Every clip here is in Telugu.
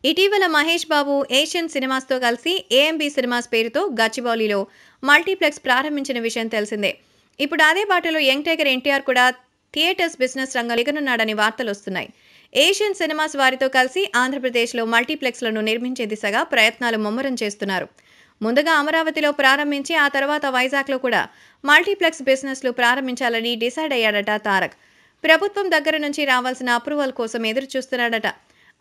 ఇటీవల మహేష్ బాబు ఏషియన్ సినిమాస్తో కలిసి ఏఎంబీ సినిమాస్ పేరుతో గచ్చిబౌలిలో మల్టీప్లెక్స్ ప్రారంభించిన విషయం తెలిసిందే. ఇప్పుడు అదే బాటలో యంగ్ టైగర్ ఎన్టీఆర్ కూడా థియేటర్స్ బిజినెస్ రంగంలో దిగనున్నాడని వార్తలు వస్తున్నాయి. ఏషియన్ సినిమాస్ వారితో కలిసి ఆంధ్రప్రదేశ్లో మల్టీప్లెక్స్లను నిర్మించే దిశగా ప్రయత్నాలు ముమ్మరం చేస్తున్నారు. ముందుగా అమరావతిలో ప్రారంభించి ఆ తర్వాత వైజాగ్లో కూడా మల్టీప్లెక్స్ బిజినెస్లు ప్రారంభించాలని డిసైడ్ అయ్యాడట తారక్. ప్రభుత్వం దగ్గర నుంచి రావాల్సిన అప్రూవల్ కోసం ఎదురు చూస్తున్నాడట.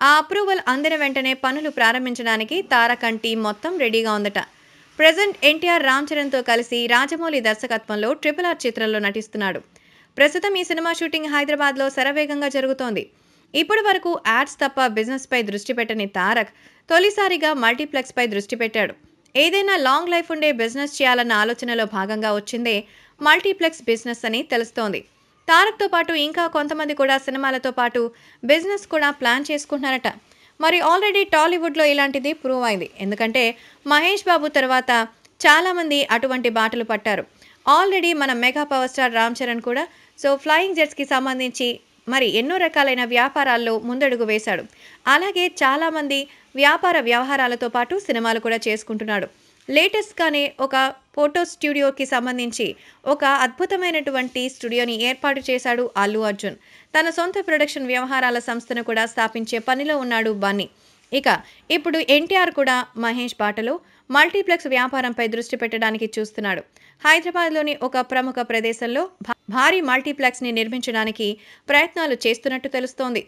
ఆ అప్రూవల్ అందిన వెంటనే పనులు ప్రారంభించడానికి తారక్ అండ్ టీం మొత్తం రెడీగా ఉందట. ప్రెజెంట్ ఎన్టీఆర్ రామ్ చరణ్తో కలిసి రాజమౌళి దర్శకత్వంలో RRR చిత్రంలో నటిస్తున్నాడు. ప్రస్తుతం ఈ సినిమా షూటింగ్ హైదరాబాద్లో శరవేగంగా జరుగుతోంది. ఇప్పటి వరకు యాడ్స్ తప్ప బిజినెస్పై దృష్టి పెట్టని తారక్ తొలిసారిగా మల్టీప్లెక్స్పై దృష్టి పెట్టాడు. ఏదైనా లాంగ్ లైఫ్ ఉండే బిజినెస్ చేయాలన్న ఆలోచనలో భాగంగా వచ్చిందే మల్టీప్లెక్స్ బిజినెస్ అని తెలుస్తోంది. తారక్తో పాటు ఇంకా కొంతమంది కూడా సినిమాలతో పాటు బిజినెస్ కూడా ప్లాన్ చేసుకుంటున్నారట. మరి ఆల్రెడీ టాలీవుడ్లో ఇలాంటిది ప్రూవ్ అయింది. ఎందుకంటే మహేష్ బాబు తర్వాత చాలామంది అటువంటి బాటలు పట్టారు. ఆల్రెడీ మన mega power star Ram Charan కూడా ఫ్లయింగ్ జెట్స్కి సంబంధించి మరి ఎన్నో రకాలైన వ్యాపారాల్లో ముందడుగు వేశాడు. అలాగే చాలామంది వ్యాపార వ్యవహారాలతో పాటు సినిమాలు కూడా చేసుకుంటున్నాడు. లేటెస్ట్గానే ఒక ఫోటో స్టూడియోకి సంబంధించి ఒక అద్భుతమైనటువంటి స్టూడియోని ఏర్పాటు చేశాడు అల్లు అర్జున్. తన సొంత ప్రొడక్షన్ వ్యవహారాల సంస్థను కూడా స్థాపించే పనిలో ఉన్నాడు బన్నీ. ఇక ఇప్పుడు ఎన్టీఆర్ కూడా మహేష్ బాటలో మల్టీప్లెక్స్ వ్యాపారంపై దృష్టి పెట్టడానికి చూస్తున్నాడు. హైదరాబాద్లోని ఒక ప్రముఖ ప్రదేశంలో భారీ మల్టీప్లెక్స్ని నిర్మించడానికి ప్రయత్నాలు చేస్తున్నట్టు తెలుస్తోంది.